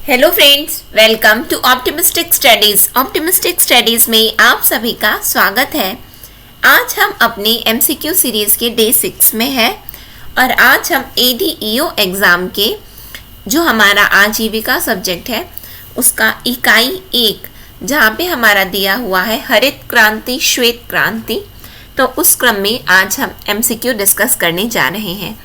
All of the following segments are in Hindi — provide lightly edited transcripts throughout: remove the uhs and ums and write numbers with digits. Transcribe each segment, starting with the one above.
Hello friends, welcome to optimistic studies. Optimistic studies में आप सभी का स्वागत है। आज हम अपनी एमसीक्यू सीरीज के डे 6 में हैं और आज हम एडीईओ एग्ज़ाम के जो हमारा आजीविका सब्जेक्ट है उसका इकाई 1 जहाँ पे हमारा दिया हुआ है हरित क्रांति श्वेत क्रांति, तो उस क्रम में आज हम एमसीक्यू डिस्कस करने जा रहे हैं।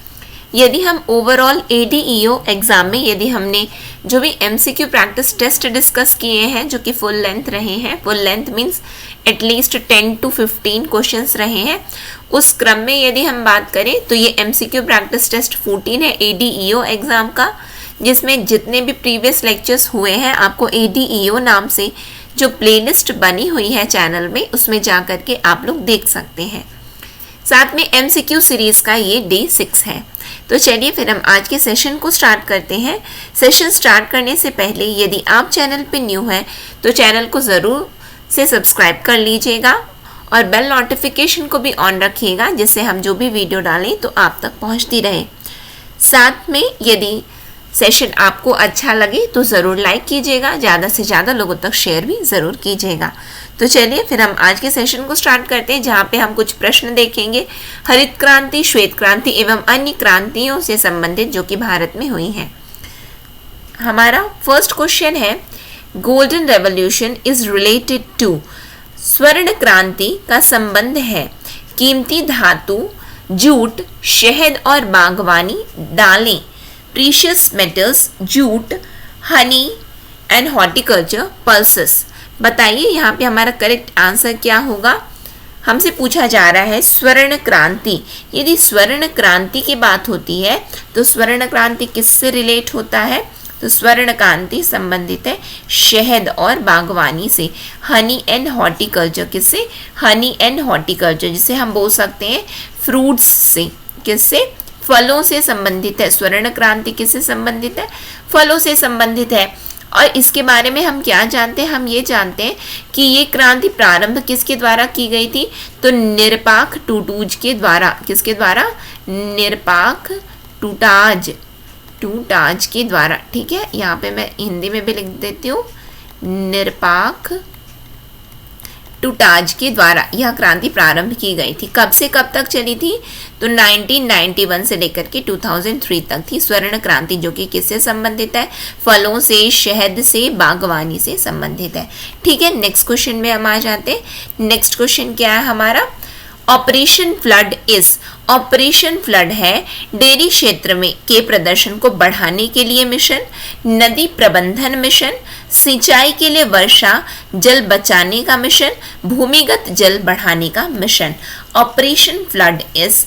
यदि हम ओवरऑल एडीईओ एग्ज़ाम में यदि हमने जो भी एमसीक्यू प्रैक्टिस टेस्ट डिस्कस किए हैं जो कि फुल लेंथ रहे हैं, full length means at least 10 to 15 questions रहे हैं, उस क्रम में यदि हम बात करें तो ये एमसीक्यू प्रैक्टिस टेस्ट 14 है एडीईओ एग्ज़ाम का, जिसमें जितने भी प्रीवियस लेक्चर्स हुए हैं आपको एडीईओ नाम से जो प्लेलिस्ट बनी हुई है चैनल में उसमें जा कर के आप लोग देख सकते हैं। साथ में एमसीक्यू सीरीज़ का ये डे 6 है। तो चलिए फिर हम आज के सेशन को स्टार्ट करते हैं। सेशन स्टार्ट करने से पहले यदि आप चैनल पे न्यू हैं तो चैनल को ज़रूर से सब्सक्राइब कर लीजिएगा और बेल नोटिफिकेशन को भी ऑन रखिएगा जिससे हम जो भी वीडियो डालें तो आप तक पहुंचती रहे। साथ में यदि सेशन आपको अच्छा लगे तो ज़रूर लाइक कीजिएगा, ज़्यादा से ज़्यादा लोगों तक शेयर भी ज़रूर कीजिएगा। तो चलिए फिर हम आज के सेशन को स्टार्ट करते हैं जहाँ पे हम कुछ प्रश्न देखेंगे हरित क्रांति, श्वेत क्रांति एवं अन्य क्रांतियों से संबंधित जो कि भारत में हुई हैं। हमारा फर्स्ट क्वेश्चन है, golden revolution is related to, स्वर्ण क्रांति का संबंध है कीमती धातु, जूट, शहद और बागवानी, दालें, precious metals, jute, honey and horticulture, pulses. बताइए यहाँ पे हमारा करेक्ट आंसर क्या होगा। हमसे पूछा जा रहा है स्वर्ण क्रांति। यदि स्वर्ण क्रांति की बात होती है तो स्वर्ण क्रांति किससे रिलेट होता है? तो स्वर्ण क्रांति संबंधित है शहद और बागवानी से। हनी एंड हॉर्टिकल्चर किससे? हनी एंड हॉर्टिकल्चर जिसे हम बोल सकते हैं फ्रूट्स से। किससे? फलों से संबंधित है। स्वर्ण क्रांति किससे संबंधित है? फलों से संबंधित है। और इसके बारे में हम क्या जानते हैं? हम ये जानते हैं कि ये क्रांति प्रारंभ किसके द्वारा की गई थी? तो निरपाख टूटाज के द्वारा। किसके द्वारा? निरपाख टूटाज के द्वारा। ठीक है, यहाँ पे मैं हिंदी में भी लिख देती हूँ, निरपाख टूटाज के द्वारा यह क्रांति प्रारंभ की गई थी। कब से कब तक चली थी? तो 1991 से लेकर के 2003 तक थी स्वर्ण क्रांति, जो कि किससे संबंधित है? फलों से, शहद से, बागवानी से संबंधित है। ठीक है, नेक्स्ट क्वेश्चन में हम आ जाते हैं। नेक्स्ट क्वेश्चन क्या है हमारा? Operation flood is, operation flood है डेयरी क्षेत्र में के प्रदर्शन को बढ़ाने के लिए मिशन, नदी प्रबंधन मिशन, सिंचाई के लिए वर्षा जल बचाने का मिशन, भूमिगत जल बढ़ाने का mission. Operation flood is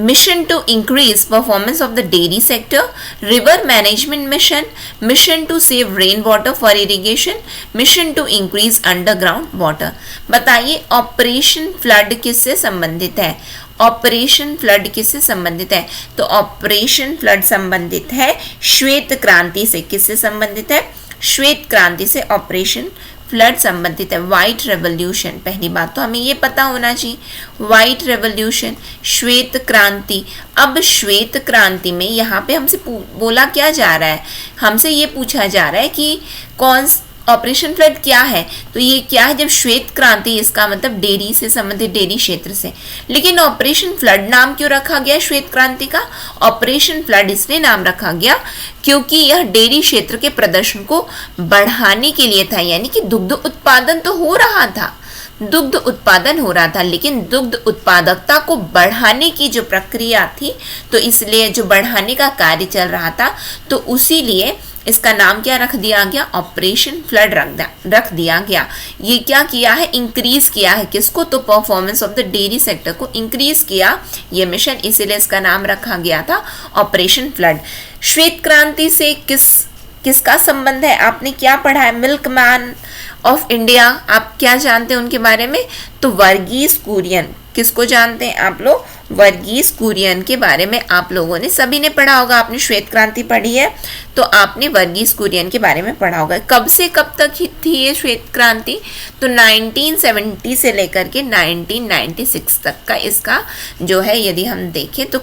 mission to increase performance of the dairy sector, river management mission, mission to save rainwater for irrigation, mission to increase underground water। बताइए ऑपरेशन फ्लड किससे संबंधित है? ऑपरेशन फ्लड किससे संबंधित है? तो ऑपरेशन फ्लड संबंधित है श्वेत क्रांति से। किससे संबंधित है? श्वेत क्रांति से ऑपरेशन फ्लड संबंधित है। व्हाइट रेवोल्यूशन, पहली बात तो हमें ये पता होना चाहिए, व्हाइट रेवोल्यूशन, श्वेत क्रांति। अब श्वेत क्रांति में यहाँ पे हमसे बोला क्या जा रहा है? हमसे ये पूछा जा रहा है कि कौन ऑपरेशन फ्लड क्या है? तो ये क्या है? जब श्वेत क्रांति, इसका मतलब डेयरी से संबंधित, डेयरी क्षेत्र से। लेकिन ऑपरेशन फ्लड नाम क्यों रखा गया श्वेत क्रांति का? ऑपरेशन फ्लड इसलिए नाम रखा गया क्योंकि यह डेयरी क्षेत्र के प्रदर्शन को बढ़ाने के लिए था। यानी कि दुग्ध उत्पादन तो हो रहा था, दुग्ध उत्पादन हो रहा था, लेकिन दुग्ध उत्पादकता को बढ़ाने की जो प्रक्रिया थी, तो इसलिए जो बढ़ाने का कार्य चल रहा था, तो उसी लिए इसका नाम क्या रख दिया गया? ऑपरेशन फ्लड रख दिया गया। ये क्या किया है? इंक्रीज किया है किसको? तो performance of the dairy sector को इंक्रीज किया ये मिशन, इसीलिए इसका नाम रखा गया था ऑपरेशन फ्लड। श्वेत क्रांति से किसका संबंध है? आपने क्या पढ़ा है? मिल्क मैन ऑफ इंडिया, आप क्या जानते हैं उनके बारे में? तो वर्गीस कुरियन। किसको जानते हैं आप लोग? वर्गीस कुरियन के बारे में आप लोगों ने सभी ने पढ़ा होगा। आपने श्वेत क्रांति पढ़ी है तो आपने वर्गीस कुरियन के बारे में पढ़ा होगा। कब से कब तक थी ये श्वेत क्रांति? तो 1970 से लेकर के 1996 तक का इसका जो है, यदि हम देखें तो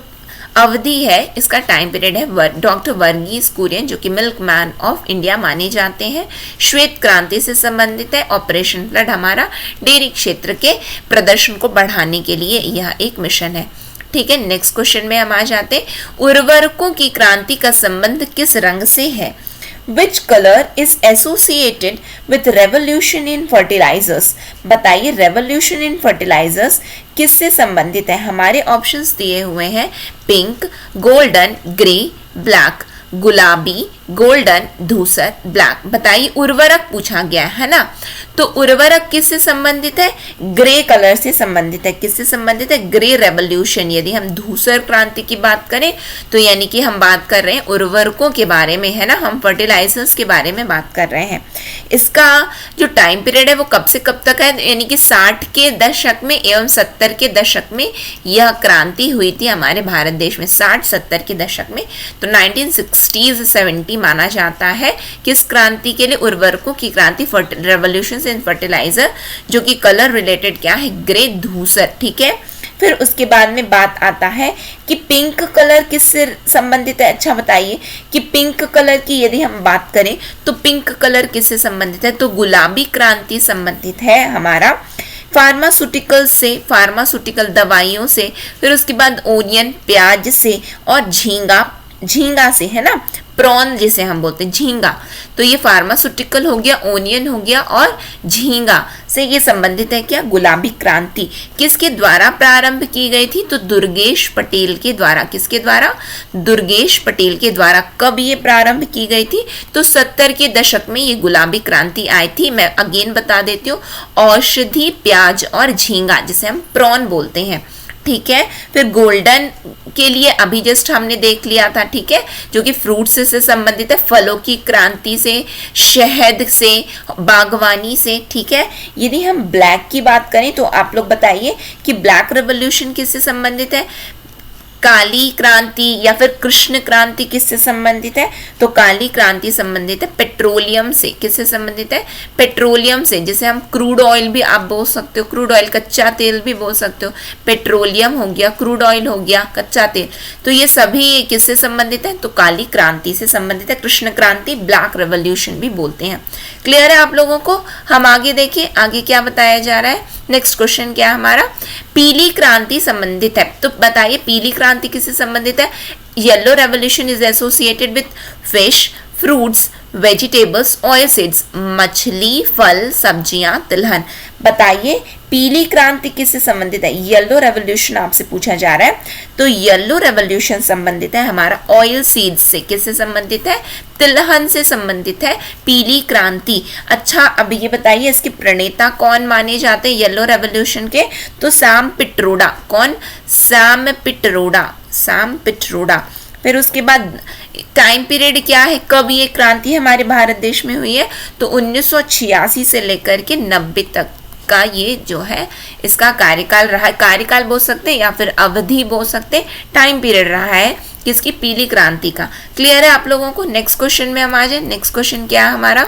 अवधि है, इसका टाइम पीरियड है डॉक्टर वर्गीस कुरियन, जो कि मिल्क मैन ऑफ इंडिया माने जाते हैं। श्वेत क्रांति से संबंधित है। ऑपरेशन फ्लड हमारा डेयरी क्षेत्र के प्रदर्शन को बढ़ाने के लिए यह एक मिशन है। ठीक है, नेक्स्ट क्वेश्चन में हम आ जाते हैं, उर्वरकों की क्रांति का संबंध किस रंग से है? Which color is associated with revolution in fertilizers? बताइए, revolution in fertilizers किससे संबंधित है? हमारे ऑप्शंस दिए हुए हैं पिंक, गोल्डन, ग्रे, ब्लैक। गुलाबी, गोल्डन, धूसर, ब्लैक। बताइए, उर्वरक पूछा गया है ना, तो उर्वरक किससे संबंधित है? ग्रे कलर से संबंधित है। किससे संबंधित है? Grey revolution. यदि हम धूसर क्रांति की बात करें तो यानी कि हम बात कर रहे हैं उर्वरकों के बारे में, है ना, हम फर्टिलाइजर्स के बारे में बात कर रहे हैं। इसका जो टाइम पीरियड है वो कब से कब तक है? यानी कि 60 के दशक में एवं 70 के दशक में यह क्रांति हुई थी हमारे भारत देश में, 60-70 के दशक में। तो 1960s-70 माना जाता है किस क्रांति के लिए? उर्वरकों की क्रांति, रेवोल्यूशन इन फर्टिलाइजर, जो कि कलर रिलेटेड क्या है? ग्रे, धूसर। ठीक है, फिर उसके बाद में बात आता है कि पिंक कलर किससे संबंधित है? अच्छा बताइए कि पिंक कलर की यदि हम बात करें तो पिंक कलर किससे संबंधित है? तो गुलाबी क्रांति संबंधित है हमारा फार्मास्यूटिकल से, फार्मास्यूटिकल दवाइयों से, फिर उसके बाद ओनियन, प्याज से, और झींगा से, है ना, प्रॉन जिसे हम बोलते हैं, झींगा। तो ये फार्मास्यूटिकल हो गया, ओनियन हो गया, और झींगा से ये संबंधित है क्या? गुलाबी क्रांति। किसके द्वारा प्रारंभ की गई थी? तो दुर्गेश पटेल के द्वारा। किसके द्वारा? दुर्गेश पटेल के द्वारा। कब ये प्रारंभ की गई थी? तो 70 के दशक में ये गुलाबी क्रांति आई थी। मैं अगेन बता देती हूँ, औषधि, प्याज और झींगा, जिसे हम प्रॉन बोलते हैं। ठीक है, फिर गोल्डन के लिए अभी जस्ट हमने देख लिया था, ठीक है, जो कि फ्रूट्स से संबंधित है, फलों की क्रांति से, शहद से, बागवानी से। ठीक है, यदि हम ब्लैक की बात करें तो आप लोग बताइए कि ब्लैक रेवोल्यूशन किससे संबंधित है? काली क्रांति या फिर कृष्ण क्रांति किससे संबंधित है? तो काली क्रांति संबंधित है पेट्रोलियम से। किससे संबंधित है? पेट्रोलियम से, जिसे हम क्रूड ऑयल भी आप बोल सकते हो, क्रूड ऑयल कच्चा तेल भी बोल सकते हो। पेट्रोलियम हो गया, क्रूड ऑयल हो गया, कच्चा तेल, तो ये सभी किससे संबंधित है? तो काली क्रांति से संबंधित है। कृष्ण क्रांति, ब्लैक रेवोल्यूशन भी बोलते हैं। क्लियर है आप लोगों को? हम आगे देखिए, आगे क्या बताया जा रहा है। नेक्स्ट क्वेश्चन क्या है हमारा? पीली क्रांति संबंधित है। तो बताइए, पीली क्रांति किससे संबंधित है? Yellow revolution is associated with fish, fruits, vegetables, oil seeds, मछली, फल, सब्जियां, तिलहन। बताइए, पीली क्रांति किससे संबंधित है? येलो रेवोल्यूशन आपसे पूछा जा रहा है, तो येलो रेवोल्यूशन संबंधित है हमारा ऑयल सीड्स से। किससे संबंधित है? तिलहन से संबंधित है पीली क्रांति। अच्छा, अब ये बताइए, इसके प्रणेता कौन माने जाते हैं येलो रेवोल्यूशन के? तो सैम पिट्रोडा। कौन? Sam Pitroda, Sam Pitroda. फिर उसके बाद टाइम पीरियड क्या है, कब ये क्रांति हमारे भारत देश में हुई है? तो 1986 से लेकर के 90 तक का ये जो है इसका कार्यकाल रहा है। कार्यकाल बोल सकते हैं या फिर अवधि बोल सकते हैं, टाइम पीरियड रहा है किसकी? पीली क्रांति का। क्लियर है आप लोगों को? नेक्स्ट क्वेश्चन में हम आ जाए। नेक्स्ट क्वेश्चन क्या है हमारा?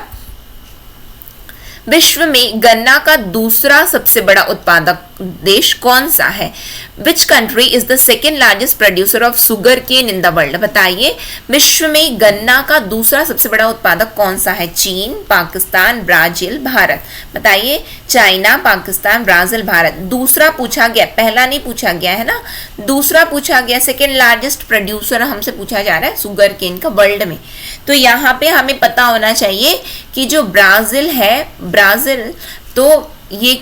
विश्व में गन्ना का दूसरा सबसे बड़ा उत्पादक देश कौन सा है? Which country is the second largest producer of sugarcane in the world? बताइए, विश्व में गन्ना का दूसरा सबसे बड़ा उत्पादक कौन सा है? चीन, पाकिस्तान, ब्राजील, भारत। बताइए, चाइना, पाकिस्तान, ब्राजील, भारत। दूसरा पूछा गया, पहला नहीं पूछा गया है ना, दूसरा पूछा गया। सेकेंड लार्जेस्ट प्रोड्यूसर हमसे पूछा जा रहा है सुगर केन का वर्ल्ड में। तो यहाँ पे हमें पता होना चाहिए कि जो ब्राजील है, ब्राजील, तो ये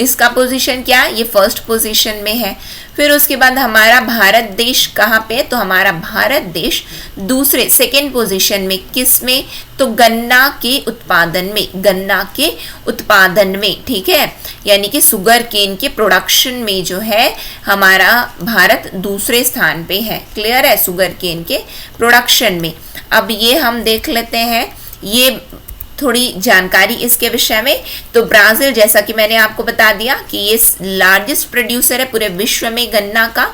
इसका पोजीशन क्या है? ये फर्स्ट पोजीशन में है। फिर उसके बाद हमारा भारत देश कहाँ पे? तो हमारा भारत देश दूसरे, सेकेंड पोजीशन में। किस में? तो गन्ना के उत्पादन में, गन्ना के उत्पादन में। ठीक है, यानी कि सुगर केन के प्रोडक्शन में जो है हमारा भारत दूसरे स्थान पे है। क्लियर है? सुगर केन के प्रोडक्शन में। अब ये हम देख लेते हैं, ये थोड़ी जानकारी इसके विषय में। तो ब्राजील, जैसा कि मैंने आपको बता दिया कि ये लार्जेस्ट प्रोड्यूसर है पूरे विश्व में, गन्ना का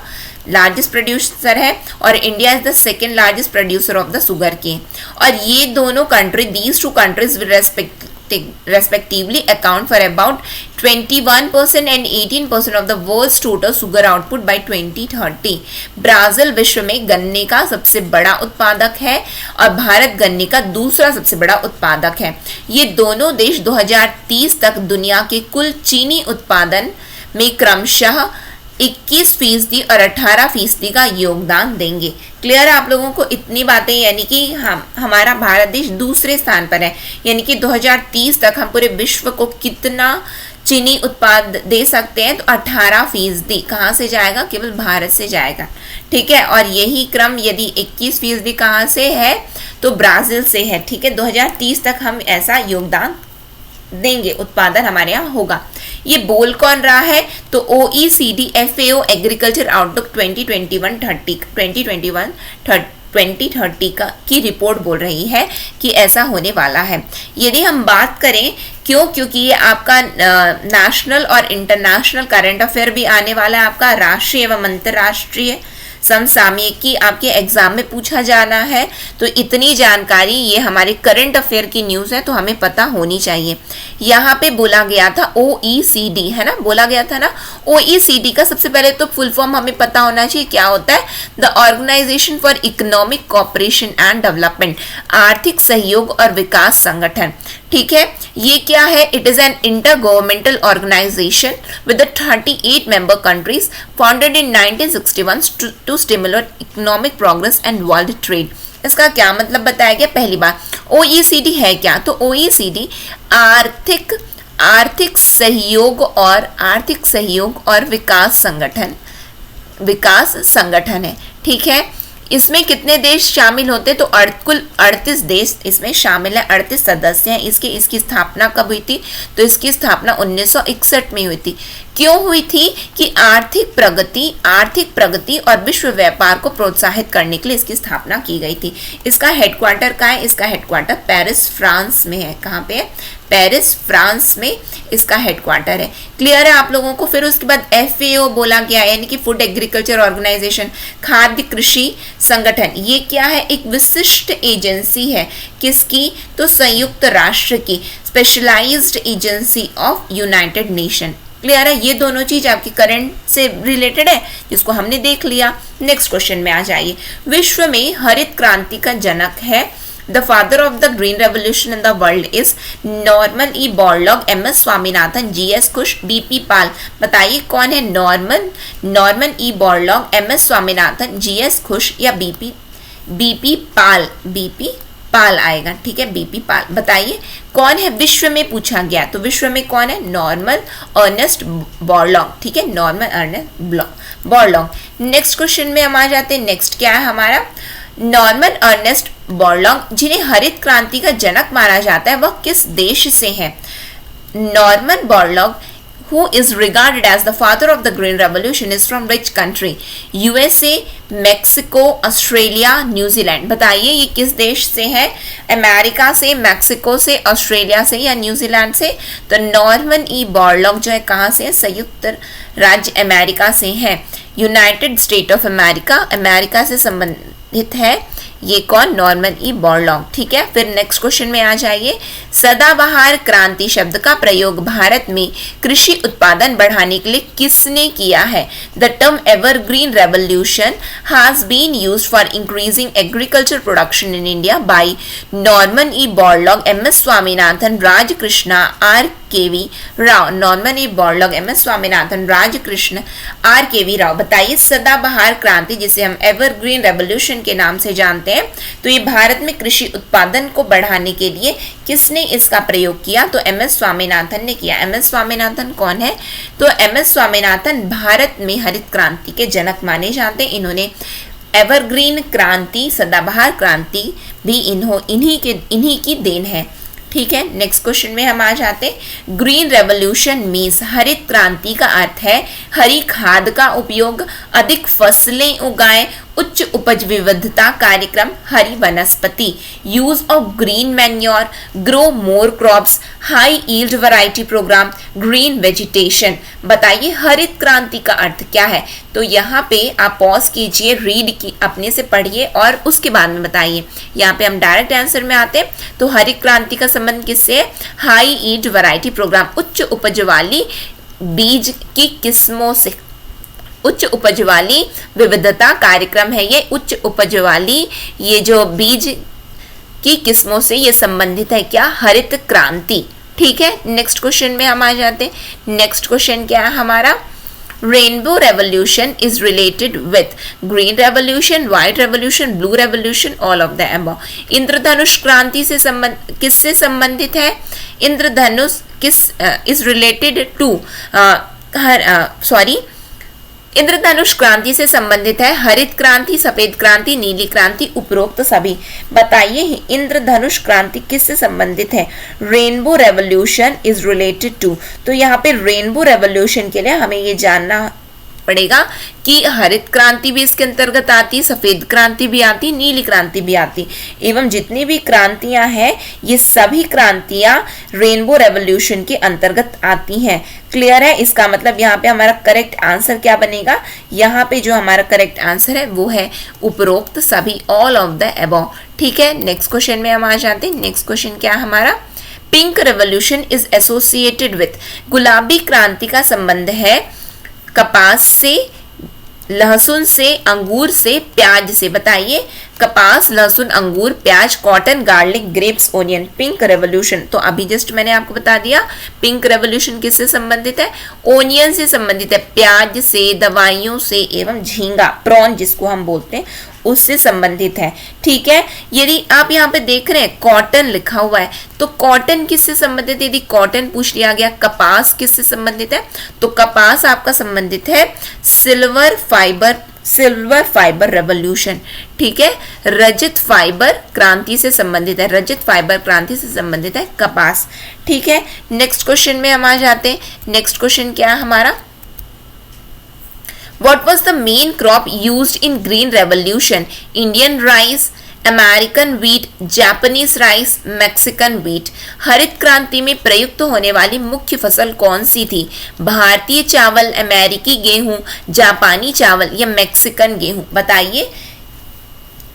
लार्जेस्ट प्रोड्यूसर है, और India is the second largest producer of the sugarcane. और ये दोनों country, these two countries will respectively account for about 21% and 18% of the world's total sugar output by 2030। Brazil विश्व में गन्ने का सबसे बड़ा उत्पादक है और भारत गन्ने का दूसरा सबसे बड़ा उत्पादक है। ये दोनों देश 2030 तक दुनिया के कुल चीनी उत्पादन में क्रमशः 21% और 18% का योगदान देंगे। क्लियर है आप लोगों को इतनी बातें, यानी कि हमारा भारत देश दूसरे स्थान पर है, यानी कि 2030 तक हम पूरे विश्व को कितना चीनी उत्पाद दे सकते हैं, तो 18% कहाँ से जाएगा, केवल भारत से जाएगा। ठीक है, और यही क्रम यदि 21% कहाँ से है, तो ब्राजील से है। ठीक है, 2030 तक हम ऐसा योगदान देंगे, उत्पादन हमारे यहाँ होगा। ये बोल कौन रहा है, तो OECD FAO एग्रीकल्चर आउटलुक 2030 की रिपोर्ट बोल रही है कि ऐसा होने वाला है। यदि हम बात करें क्योंकि ये आपका नेशनल और इंटरनेशनल करंट अफेयर भी आने वाला है, आपका राष्ट्रीय एवं अंतर्राष्ट्रीय समसामयिकी आपके एग्जाम में पूछा जाना है, तो इतनी जानकारी, ये हमारे करंट अफेयर की न्यूज़ है तो हमें पता होनी चाहिए। यहाँ पे बोला गया था OECD, है ना, बोला गया था ना। OECD का सबसे पहले तो फुल फॉर्म हमें पता होना चाहिए क्या होता है, the organisation for economic cooperation and development, आर्थिक सहयोग और विकास संगठन। ठीक है, ये क्या है, it is an intergovernmental organisation with 38 member countries founded in 1961 to stimulate economic progress and world trade. इसका क्या मतलब बताया गया, पहली बार OECD है क्या, तो OECD आर्थिक सहयोग और विकास संगठन है। ठीक है, इसमें कितने देश शामिल होते, तो कुल 38 देश इसमें शामिल है, 38 सदस्य हैं। इसकी स्थापना कब हुई थी, तो इसकी स्थापना 1961 में हुई थी। क्यों हुई थी, कि आर्थिक प्रगति और विश्व व्यापार को प्रोत्साहित करने के लिए इसकी स्थापना की गई थी। इसका हेडक्वार्टर कहाँ है, इसका हेडक्वार्टर पेरिस फ्रांस में है। कहाँ पे है, पेरिस फ्रांस में इसका हेडक्वार्टर है। क्लियर है आप लोगों को। फिर उसके बाद FAO बोला गया, यानी कि फूड एग्रीकल्चर ऑर्गेनाइजेशन, खाद्य कृषि संगठन। ये क्या है, एक विशिष्ट एजेंसी है, किसकी, तो संयुक्त राष्ट्र की, specialised agency of United Nation. Clear है, ये दोनों चीज आपकी करंट से रिलेटेड है, जिसको हमने देख लिया। नेक्स्ट क्वेश्चन में आ जाइए। विश्व में हरित क्रांति का जनक है, the father of the green revolution in the world is Norman E Borlaug, MS Swaminathan, GS खुश, BP पाल। बताइए कौन है Norman E Borlaug, MS Swaminathan, GS खुश या BP पाल। BP पाल आएगा। ठीक है, BP पाल। बताइए कौन है, विश्व में पूछा गया, तो विश्व में कौन है, नॉर्मन अर्नेस्ट बोरलॉग। ठीक है, Norman Ernest Borlaug. Next question में हम आ जाते हैं। नेक्स्ट क्या है हमारा, नॉर्मन अर्नेस्ट बोरलॉग जिन्हें हरित क्रांति का जनक माना जाता है, वह किस देश से है। Norman Borlaug who is regarded as the father of the green revolution is from which country, USA, Mexico, Australia, New Zealand। बताइए ये किस देश से है, अमेरिका से, मैक्सिको से, ऑस्ट्रेलिया से या न्यूजीलैंड से। तो नॉर्मन ई बोरलॉग जो है कहाँ से है, संयुक्त राज्य अमेरिका से है, यूनाइटेड स्टेट ऑफ अमेरिका से संबंधित है ये कौन, नॉर्मन ई बोरलॉग। ठीक है, फिर नेक्स्ट क्वेश्चन में आ जाइए। सदाबहार क्रांति शब्द का प्रयोग भारत में कृषि उत्पादन बढ़ाने के लिए किसने किया है। The term evergreen revolution has been used for increasing agriculture production in India by Norman E Borlaug, MS Swaminathan, Rajkrishna, RKV Rao. Norman E Borlaug, MS Swaminathan, Rajkrishna, RKV Rao. बताइए सदाबहार क्रांति, जिसे हम एवरग्रीन रेवोल्यूशन के नाम से जानते हैं, तो ये भारत में कृषि उत्पादन को बढ़ाने के लिए किसने इसका प्रयोग किया, तो MS स्वामीनाथन ने किया। MS स्वामीनाथन कौन है, तो MS स्वामीनाथन भारत में हरित क्रांति के जनक माने जाते हैं। इन्होंने एवरग्रीन क्रांति, सदाबहार क्रांति भी इन्हीं की देन है। ठीक है, नेक्स्ट क्वेश्चन में हम आ जाते हैं। ग्रीन रेवोल्यूशन मीन्स, हरित क्रांति का अर्थ है हरी खाद का उपयोग, अधिक फसलें उगाएं, उच्च उपज विविधता कार्यक्रम, हरी वनस्पति, use of green manure, grow more crops, high yield variety programme, green vegetation. बताइए हरित क्रांति का अर्थ क्या है? तो यहाँ पे आप पॉज कीजिए, रीड की अपने से पढ़िए और उसके बाद में बताइए। यहाँ पे हम डायरेक्ट आंसर में आते हैं। तो हरित क्रांति का संबंध किससे है? हाई यील्ड वैरायटी प्रोग्राम, उच्च उपज वाली बीज की किस्मों से, उच्च उपज वाली विविधता कार्यक्रम है ये। उच्च उपज वाली ये जो बीज की किस्मों से ये संबंधित है क्या? हरित क्रांति। ठीक है, नेक्स्ट क्वेश्चन में हम आ जाते हैं। नेक्स्ट क्वेश्चन क्या है हमारा? Rainbow revolution is related with green revolution, white revolution, blue revolution, all of the above. इंद्रधनुष क्रांति से किससे संबंधित है? इंद्रधनुष किस इज रिलेटेड टू इंद्रधनुष क्रांति से संबंधित है हरित क्रांति, सफेद क्रांति, नीली क्रांति, उपरोक्त सभी। बताइए इंद्रधनुष क्रांति किससे संबंधित है? Rainbow revolution is related to. तो यहाँ पे रेनबो रेवोल्यूशन के लिए हमें ये जानना पड़ेगा कि हरित क्रांति भी इसके अंतर्गत आती, सफेद क्रांति भी आती, नीली क्रांति भी आती, एवं जितनी भी क्रांतियां हैं ये सभी क्रांतियां रेनबो रेवोल्यूशन के अंतर्गत आती हैं। क्लियर है? इसका मतलब यहाँ पे हमारा करेक्ट आंसर क्या बनेगा? यहाँ पे जो हमारा करेक्ट आंसर है वो है उपरोक्त सभी, ऑल ऑफ द अबव। ठीक है, नेक्स्ट क्वेश्चन में हम आ जाते हैं। नेक्स्ट क्वेश्चन क्या है हमारा? Pink revolution is associated with, गुलाबी क्रांति का संबंध है कपास से, लहसुन से, अंगूर से, प्याज से। बताइए कपास, लहसुन, अंगूर, प्याज, cotton, garlic, grapes, onion. Pink revolution, तो अभी जस्ट मैंने आपको बता दिया पिंक रेवोल्यूशन किससे संबंधित है? ओनियन से संबंधित है, प्याज से, दवाइयों से एवं झींगा, प्रॉन जिसको हम बोलते हैं, उससे संबंधित है। ठीक है, यदि आप यहाँ पे देख रहे हैं कॉटन लिखा हुआ है, तो कॉटन किससे संबंधित है? यदि कॉटन पूछ लिया गया, कपास किससे संबंधित है? तो कपास आपका संबंधित है सिल्वर फाइबर रेवोल्यूशन। ठीक है, रजत फाइबर क्रांति से संबंधित है, रजत फाइबर क्रांति से संबंधित है कपास। ठीक है, नेक्स्ट क्वेश्चन में हम आ जाते हैं। नेक्स्ट क्वेश्चन क्या है हमारा? What was the main crop used in Green Revolution? Indian rice, American wheat, Japanese rice, Mexican wheat. हरित क्रांति में प्रयुक्त होने वाली मुख्य फसल कौन सी थी? भारतीय चावल, अमेरिकी गेहूं, जापानी चावल या मैक्सिकन गेहूं। बताइए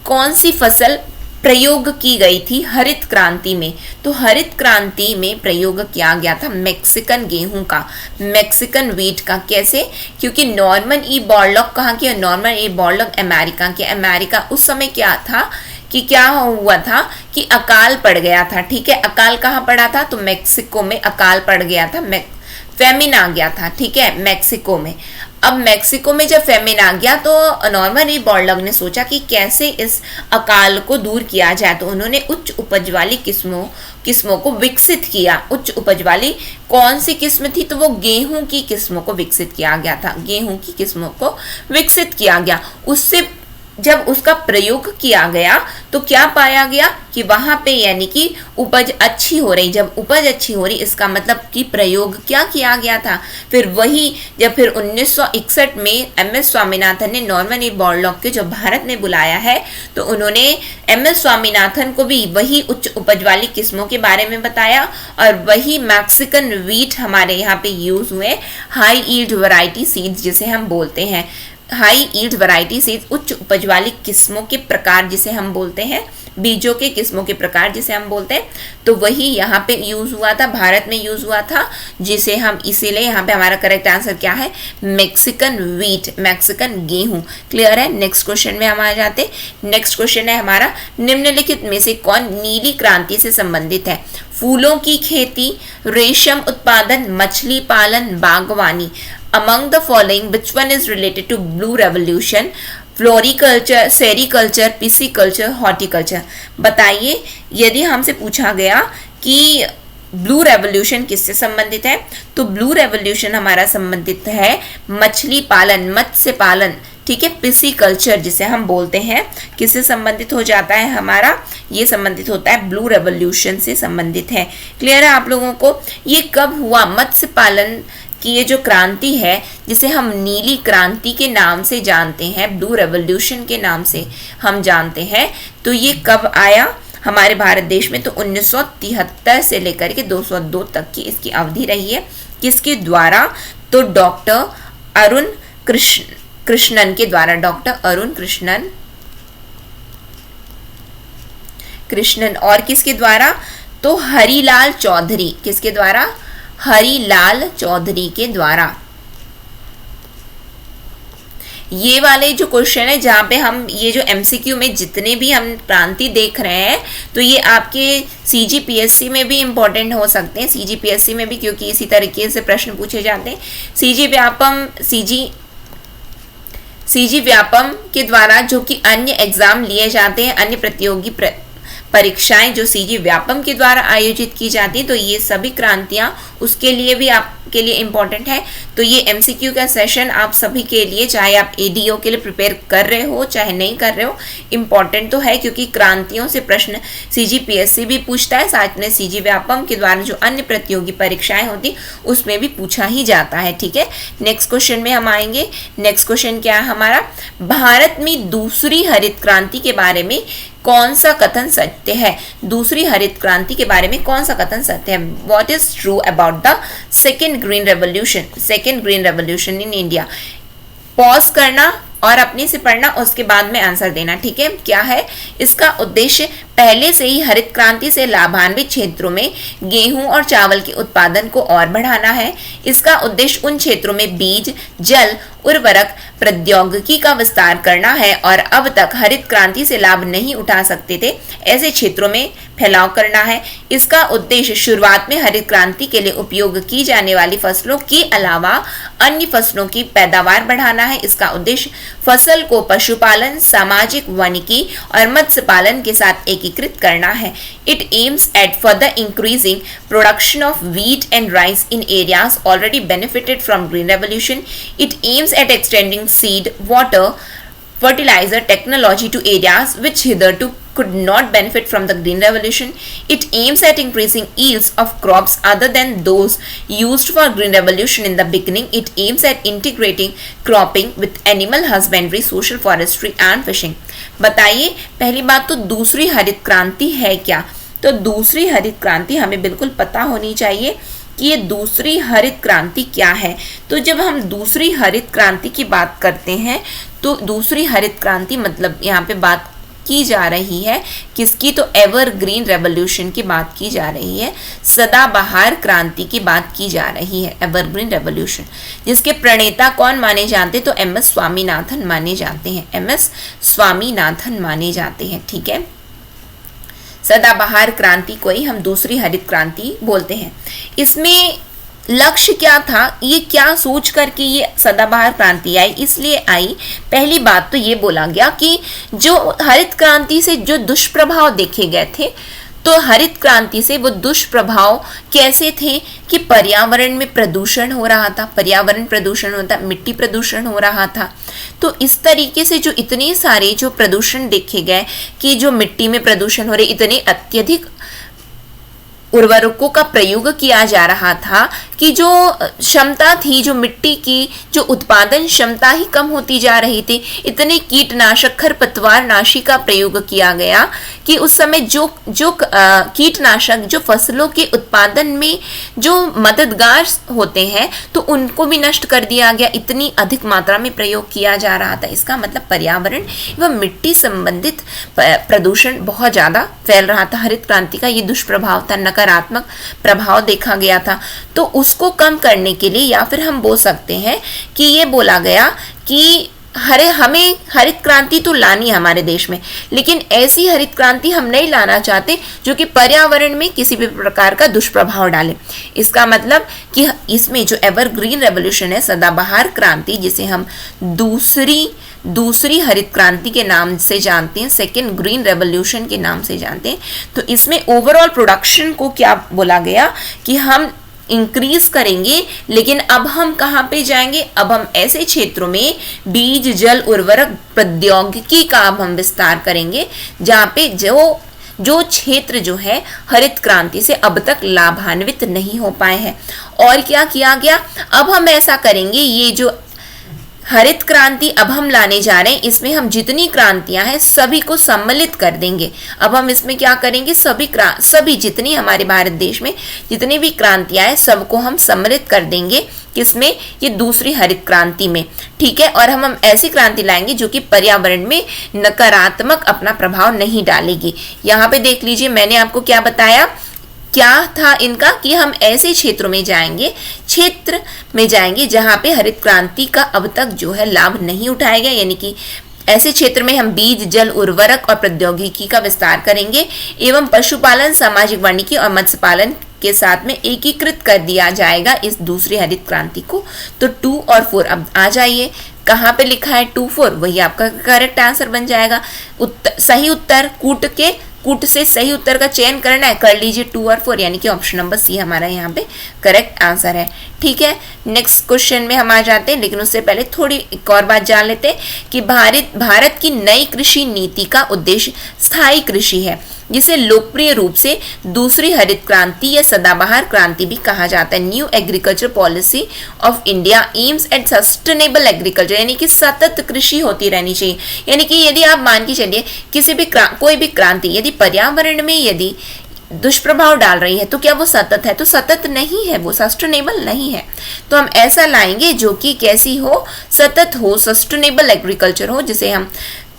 कौन सी फसल प्रयोग की गई थी हरित क्रांति में? तो हरित क्रांति में प्रयोग किया गया था मैक्सिकन गेहूं का, मैक्सिकन व्हीट का। कैसे? क्योंकि नॉर्मन ई बॉरलॉग कहाँ के? नॉर्मन ई बॉरलॉग अमेरिका के। अमेरिका उस समय क्या था कि क्या हुआ था कि अकाल पड़ गया था। ठीक है, अकाल कहाँ पड़ा था? तो मैक्सिको में अकाल पड़ गया था, फेमिन आ गया था। ठीक है, मैक्सिको में। अब मैक्सिको में जब फेमिन आ गया तो नॉर्मन ई बॉरलॉग ने सोचा कि कैसे इस अकाल को दूर किया जाए, तो उन्होंने उच्च उपज वाली किस्मों को विकसित किया। उच्च उपज वाली कौन सी किस्म थी? तो वो गेहूं की किस्मों को विकसित किया गया था, गेहूं की किस्मों को विकसित किया गया। उससे जब उसका प्रयोग किया गया तो क्या पाया गया कि वहां पे यानी कि उपज अच्छी हो रही। जब उपज अच्छी हो रही इसका मतलब कि प्रयोग क्या किया गया था? फिर वही जब फिर 1961 में एम.एस. स्वामीनाथन ने नॉर्मन ई बॉरलॉग के जो भारत में बुलाया है, तो उन्होंने एम.एस. स्वामीनाथन को भी वही उच्च उपज वाली किस्मों के बारे में बताया और वही मैक्सिकन व्हीट हमारे यहाँ पे यूज हुए, हाई यील्ड वैरायटी सीड्स जिसे हम बोलते हैं। हाई यील्ड वैरायटी सीड्स उच्च उपज वाली किस्मों के प्रकार जिसे हम बोलते हैं, बीजों के किस्मों के प्रकार जिसे हम बोलते हैं, तो वही यहाँ पे यूज हुआ था, भारत में यूज हुआ था, जिसे हम इसीलिए यहाँ पे हमारा करेक्ट आंसर क्या है? मैक्सिकन व्हीट, मैक्सिकन गेहूं। क्लियर है? नेक्स्ट क्वेश्चन में हम आ जाते हैं। नेक्स्ट क्वेश्चन है हमारा, निम्नलिखित में से कौन नीली क्रांति से संबंधित है? फूलों की खेती, रेशम उत्पादन, मछली पालन, बागवानी। Among the following, which one is related to blue revolution? Floriculture, sericulture, pisciculture, horticulture. बताइए यदि हमसे पूछा गया कि ब्लू रेवोल्यूशन किससे संबंधित है, तो ब्लू रेवोल्यूशन हमारा संबंधित है मछली पालन, मत्स्य पालन। ठीक है, पिसिकल्चर जिसे हम बोलते हैं किससे संबंधित हो जाता है हमारा? ये संबंधित होता है ब्लू रेवोल्यूशन से संबंधित है। क्लियर है आप लोगों को? ये कब हुआ? मत्स्य पालन कि ये जो क्रांति है जिसे हम नीली क्रांति के नाम से जानते हैं, ब्लू रेवोल्यूशन के नाम से हम जानते हैं, तो ये कब आया हमारे भारत देश में? तो 1973 से लेकर के 202 तक की इसकी अवधि रही है। किसके द्वारा? तो डॉक्टर अरुण कृष्णन के द्वारा, डॉक्टर अरुण कृष्णन। और किसके द्वारा? तो हरिलाल चौधरी। किसके द्वारा? हरिलाल चौधरी के द्वारा। ये वाले जो क्वेश्चन है जहाँ पे हम ये जो एमसीक्यू में जितने भी हम क्रांति देख रहे हैं, तो ये आपके सीजीपीएससी में भी इम्पोर्टेंट हो सकते हैं, सीजीपीएससी में भी, क्योंकि इसी तरीके से प्रश्न पूछे जाते हैं। सीजी व्यापम के द्वारा जो कि अन्य एग्जाम लिए जाते हैं, अन्य प्रतियोगी परीक्षाएं जो सीजी व्यापम के द्वारा आयोजित की जाती है, तो ये सभी क्रांतियां उसके लिए भी आपके लिए इम्पोर्टेंट है। तो ये एमसीक्यू का सेशन आप सभी के लिए, चाहे आप एडीओ के लिए प्रिपेयर कर रहे हो चाहे नहीं कर रहे हो, इम्पोर्टेंट तो है, क्योंकि क्रांतियों से प्रश्न सीजीपीएससी भी पूछता है, साथ में सीजी व्यापम के द्वारा जो अन्य प्रतियोगी परीक्षाएं होती उसमें भी पूछा ही जाता है। ठीक है, नेक्स्ट क्वेश्चन में हम आएंगे। नेक्स्ट क्वेश्चन क्या है हमारा? भारत में दूसरी हरित क्रांति के बारे में कौन सा कथन सत्य है? दूसरी हरित क्रांति के बारे में कौन सा कथन सत्य है? What is true about the second green revolution in India? Pause करना और अपने से पढ़ना, उसके बाद में आंसर देना। ठीक है, क्या है इसका उद्देश्य? पहले से ही हरित क्रांति से लाभान्वित क्षेत्रों में गेहूं और चावल के उत्पादन को और बढ़ाना है। इसका उद्देश्य उन क्षेत्रों में बीज, जल, उर्वरक प्रौद्योगिकी का विस्तार करना है और अब तक हरित क्रांति से लाभ नहीं उठा सकते थे ऐसे क्षेत्रों में फैलाव करना है। इसका उद्देश्य शुरुआत में हरित क्रांति के लिए उपयोग की जाने वाली फसलों के अलावा अन्य फसलों की पैदावार बढ़ाना है। इसका उद्देश्य फसल को पशुपालन, सामाजिक वानिकी और मत्स्य पालन के साथ एकीकृत करना है। It aims at further increasing production of wheat and rice in areas already benefited from Green Revolution. It aims at extending seed, water, fertilizer technology to areas which hitherto could not benefit from the Green Revolution. It aims at increasing yields of crops other than those used for Green Revolution in the beginning. It aims at integrating cropping with animal husbandry, social forestry and fishing. बताइए, पहली बात तो दूसरी हरित क्रांति है क्या? तो दूसरी हरित क्रांति हमें बिल्कुल पता होनी चाहिए कि ये दूसरी हरित क्रांति क्या है। तो जब हम दूसरी हरित क्रांति की बात करते हैं, तो दूसरी हरित क्रांति मतलब यहाँ पे बात की जा रही है किसकी? तो एवरग्रीन रेवोल्यूशन की बात की जा रही है, सदाबहार क्रांति की बात की जा रही है, एवरग्रीन रेवोल्यूशन, जिसके प्रणेता कौन माने जाते हैं? तो एमएस स्वामीनाथन माने जाते हैं, एमएस स्वामीनाथन माने जाते हैं। ठीक है, सदाबहार क्रांति को ही हम दूसरी हरित क्रांति बोलते हैं। इसमें लक्ष्य क्या था? ये क्या सोच करके ये सदाबहार क्रांति आई? इसलिए आई, पहली बात तो ये बोला गया कि जो हरित क्रांति से जो दुष्प्रभाव देखे गए थे, तो हरित क्रांति से वो दुष्प्रभाव कैसे थे कि पर्यावरण में प्रदूषण हो रहा था, पर्यावरण प्रदूषण होता, मिट्टी प्रदूषण हो रहा था। तो इस तरीके से जो इतने सारे जो प्रदूषण देखे गए कि जो मिट्टी में प्रदूषण हो रहे, इतने अत्यधिक उर्वरकों का प्रयोग किया जा रहा था कि जो क्षमता थी, जो मिट्टी की जो उत्पादन क्षमता ही कम होती जा रही थी। इतने कीटनाशक, खरपतवार नाशी का प्रयोग किया गया कि उस समय जो कीटनाशक जो फसलों के उत्पादन में जो मददगार होते हैं, तो उनको भी नष्ट कर दिया गया। इतनी अधिक मात्रा में प्रयोग किया जा रहा था। इसका मतलब पर्यावरण एवं मिट्टी संबंधित प्रदूषण बहुत ज़्यादा फैल रहा था। हरित क्रांति का ये दुष्प्रभाव था, नकारात्मक प्रभाव देखा गया था। तो उसको कम करने के लिए, या फिर हम बोल सकते हैं कि ये बोला गया कि हमें हरित क्रांति तो लानी है हमारे देश में, लेकिन ऐसी हरित क्रांति हम नहीं लाना चाहते जो कि पर्यावरण में किसी भी प्रकार का दुष्प्रभाव डाले। इसका मतलब कि इसमें जो एवरग्रीन रेवोल्यूशन है, सदाबहार क्रांति, जिसे हम दूसरी हरित क्रांति के नाम से जानते हैं, सेकेंड ग्रीन रेवोल्यूशन के नाम से जानते हैं, तो इसमें ओवरऑल प्रोडक्शन को क्या बोला गया कि हम इंक्रीज करेंगे। लेकिन अब हम कहाँ पे जाएंगे? अब हम ऐसे क्षेत्रों में बीज, जल, उर्वरक प्रौद्योगिकी का अब हम विस्तार करेंगे जहाँ पे जो जो क्षेत्र जो है हरित क्रांति से अब तक लाभान्वित नहीं हो पाए हैं। और क्या किया गया, अब हम ऐसा करेंगे, ये जो हरित क्रांति अब हम लाने जा रहे हैं, इसमें हम जितनी क्रांतियां हैं सभी को सम्मिलित कर देंगे। अब हम इसमें क्या करेंगे, सभी जितनी हमारे भारत देश में जितनी भी क्रांतियां हैं सबको हम सम्मिलित कर देंगे। किसमें, ये दूसरी हरित क्रांति में, ठीक है। और हम ऐसी क्रांति लाएंगे जो कि पर्यावरण में नकारात्मक अपना प्रभाव नहीं डालेगी। यहाँ पे देख लीजिए, मैंने आपको क्या बताया, क्या था इनका, कि हम ऐसे क्षेत्रों में जाएंगे जहां पे हरित क्रांति का अब तक जो है लाभ नहीं उठाया गया, यानी कि ऐसे क्षेत्र में हम बीज, जल, उर्वरक और प्रौद्योगिकी का विस्तार करेंगे एवं पशुपालन, सामाजिक वानिकी और मत्स्य पालन के साथ में एकीकृत कर दिया जाएगा इस दूसरी हरित क्रांति को। तो 2 और 4 अब आ जाइए, कहाँ पे लिखा है 2, 4, वही आपका करेक्ट आंसर बन जाएगा। सही उत्तर कूट से सही उत्तर का चयन करना है, कर लीजिए 2 और 4, यानी कि ऑप्शन नंबर सी हमारा यहाँ पे करेक्ट आंसर है, ठीक है। नेक्स्ट क्वेश्चन में हम आ जाते हैं, लेकिन उससे पहले थोड़ी एक और बात जान लेते हैं कि भारत की नई कृषि नीति का उद्देश्य स्थायी कृषि है, जिसे लोकप्रिय रूप से दूसरी हरित क्रांति या सदाबहार क्रांति भी कहा जाता है। New agriculture policy of India aims at sustainable agriculture, यानी कि सतत कृषि होती रहनी चाहिए। यानी कि यदि आप मान के चलिए किसी भी कोई भी क्रांति यदि पर्यावरण में यदि दुष्प्रभाव डाल रही है तो क्या वो सतत है, तो सतत नहीं है, वो सस्टेनेबल नहीं है। तो हम ऐसा लाएंगे जो कि कैसी हो, सतत हो, सस्टेनेबल एग्रीकल्चर हो, जिसे हम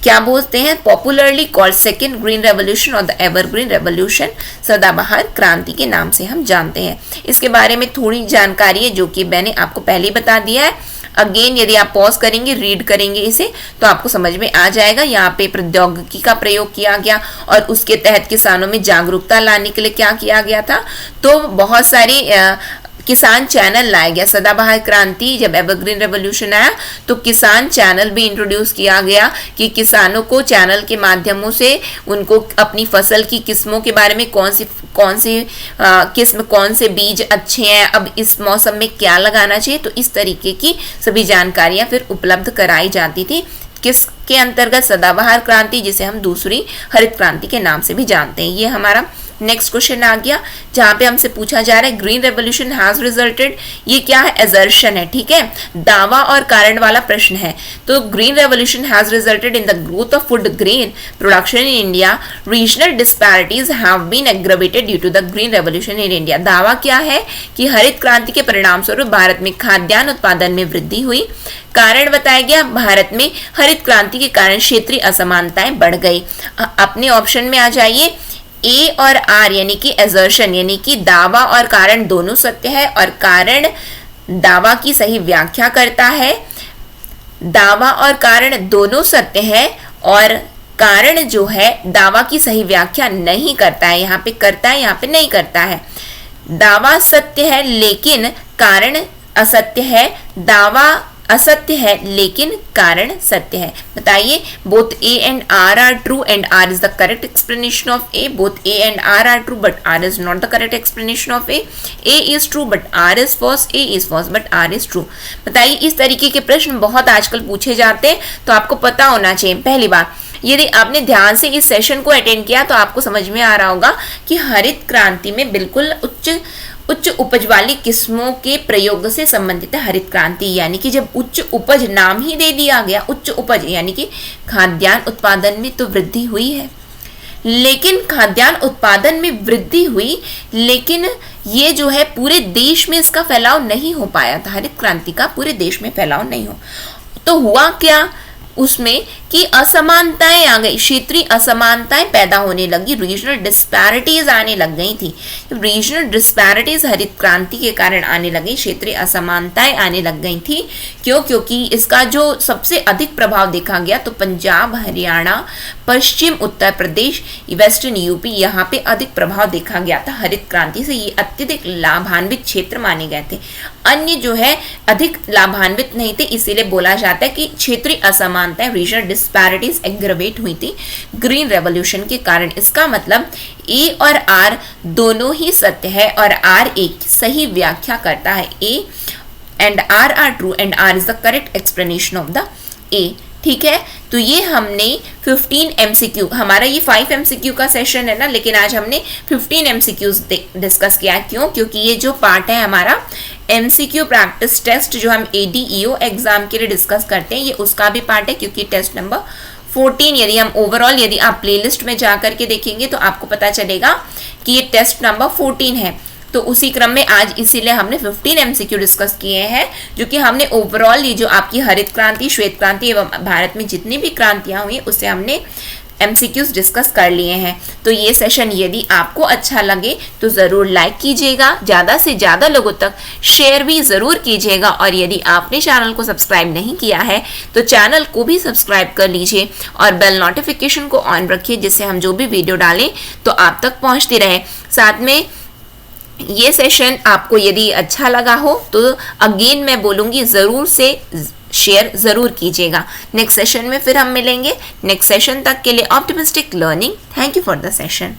क्या बोलते हैं, popularly called second green revolution और द एवरग्रीन रेवोल्यूशन, सदाबहार क्रांति के नाम से हम जानते हैं। इसके बारे में थोड़ी जानकारी है जो कि मैंने आपको पहले ही बता दिया है। अगेन यदि आप पॉज करेंगे, रीड करेंगे इसे, तो आपको समझ में आ जाएगा। यहाँ पे प्रौद्योगिकी का प्रयोग किया गया और उसके तहत किसानों में जागरूकता लाने के लिए क्या किया गया था, तो बहुत सारी किसान चैनल लाया गया। सदाबहार क्रांति जब एवरग्रीन रेवोल्यूशन आया तो किसान चैनल भी इंट्रोड्यूस किया गया कि किसानों को चैनल के माध्यमों से उनको अपनी फसल की किस्मों के बारे में कौन सी किस्म, कौन से बीज अच्छे हैं, अब इस मौसम में क्या लगाना चाहिए, तो इस तरीके की सभी जानकारियां फिर उपलब्ध कराई जाती थी। किसके अंतर्गत, सदाबहार क्रांति, जिसे हम दूसरी हरित क्रांति के नाम से भी जानते हैं। ये हमारा नेक्स्ट क्वेश्चन आ गया जहां पे हमसे पूछा जा रहा है ग्रीन रेवोल्यूशन हैज रिजल्टेड, ये क्या है, एजर्शन है, ठीक है, दावा और कारण वाला प्रश्न है। तो green revolution has resulted in the growth of food grain production in India, regional disparities have been aggravated due to the green revolution in India. दावा क्या है कि हरित क्रांति के परिणाम स्वरूप भारत में खाद्यान्न उत्पादन में वृद्धि हुई। कारण बताया गया, भारत में हरित क्रांति के कारण क्षेत्रीय असमानताएं बढ़ गई। अपने ऑप्शन में आ जाइए, ए और आर यानी कि एजर्शन, यानी कि दावा और कारण दोनों सत्य है और कारण दावा की सही व्याख्या करता है, दावा और कारण दोनों सत्य है और कारण जो है दावा की सही व्याख्या नहीं करता है, यहाँ पे करता है, यहाँ पे नहीं करता है। दावा सत्य है लेकिन कारण असत्य है, दावा असत्य है लेकिन कारण सत्य है। बताइए, both A and R are true and R is the correct explanation of A. Both A and R true but R is not the correct explanation of A. A is true but R is false, A is false but R is true. बताइए, इस तरीके के प्रश्न बहुत आजकल पूछे जाते हैं, तो आपको पता होना चाहिए। पहली बात, यदि आपने ध्यान से इस सेशन को अटेंड किया तो आपको समझ में आ रहा होगा कि हरित क्रांति में बिल्कुल उच्च उपज वाली किस्मों के प्रयोग से संबंधित है हरित क्रांति। यानी कि जब उच्च उपज नाम ही दे दिया गया, उच्च उपज यानी कि खाद्यान्न उत्पादन में तो वृद्धि हुई है, लेकिन खाद्यान्न उत्पादन में वृद्धि हुई, लेकिन ये जो है पूरे देश में इसका फैलाव नहीं हो पाया था। हरित क्रांति का पूरे देश में फैलाव नहीं हो, तो हुआ क्या उसमें कि असमानताएं आ गई, क्षेत्रीय असमानताएं पैदा होने लगी, रीजनल डिस्पैरिटीज आने लग गई थी। रीजनल डिस्पैरिटीज हरित क्रांति के कारण आने लगी, क्षेत्रीय असमानताएं आने लग गई थी। क्यों? क्योंकि इसका जो सबसे अधिक प्रभाव देखा गया तो पंजाब, हरियाणा, पश्चिम उत्तर प्रदेश, वेस्टर्न यूपी, यहाँ पे अधिक प्रभाव देखा गया था हरित क्रांति से। ये अत्यधिक लाभान्वित क्षेत्र माने गए थे, अन्य जो है अधिक लाभान्वित नहीं थे, इसीलिए बोला जाता है कि क्षेत्रीय असमानताएं, रीजनल डिस्पैरिटीज एग्रेवेट हुई थी ग्रीन रेवोल्यूशन के कारण। इसका मतलब ए और आर दोनों ही सत्य है और आर एक सही व्याख्या करता है। A and R true and R is the correct explanation of the A. ठीक है। तो ये हमने 15 MCQ, हमारा ये 5 MCQ का सेशन है ना, लेकिन आज हमने 15 MCQs डिस्कस किया। क्यों? क्योंकि ये जो पार्ट है हमारा MCQ प्रैक्टिस टेस्ट जो हम ADEO एग्जाम के लिए डिस्कस करते हैं, ये उसका भी पार्ट है, क्योंकि टेस्ट नंबर 14 यदि हम ओवरऑल यदि आप प्लेलिस्ट में जा करके देखेंगे तो आपको पता चलेगा कि ये टेस्ट नंबर 14 है। तो उसी क्रम में आज इसीलिए हमने 15 MCQ डिस्कस किए हैं, जो कि हमने ओवरऑल ये जो आपकी हरित क्रांति, श्वेत क्रांति एवं भारत में जितनी भी क्रांतियां हुई उससे हमने MCQs डिस्कस कर लिए हैं। तो ये सेशन यदि आपको अच्छा लगे तो ज़रूर लाइक कीजिएगा, ज़्यादा से ज़्यादा लोगों तक शेयर भी ज़रूर कीजिएगा, और यदि आपने चैनल को सब्सक्राइब नहीं किया है तो चैनल को भी सब्सक्राइब कर लीजिए और बेल नोटिफिकेशन को ऑन रखिए, जिससे हम जो भी वीडियो डालें तो आप तक पहुँचती रहे। साथ में ये सेशन आपको यदि अच्छा लगा हो तो अगेन मैं बोलूँगी ज़रूर से शेयर ज़रूर कीजिएगा। नेक्स्ट सेशन में फिर हम मिलेंगे। नेक्स्ट सेशन तक के लिए optimistic learning. Thank you for the session.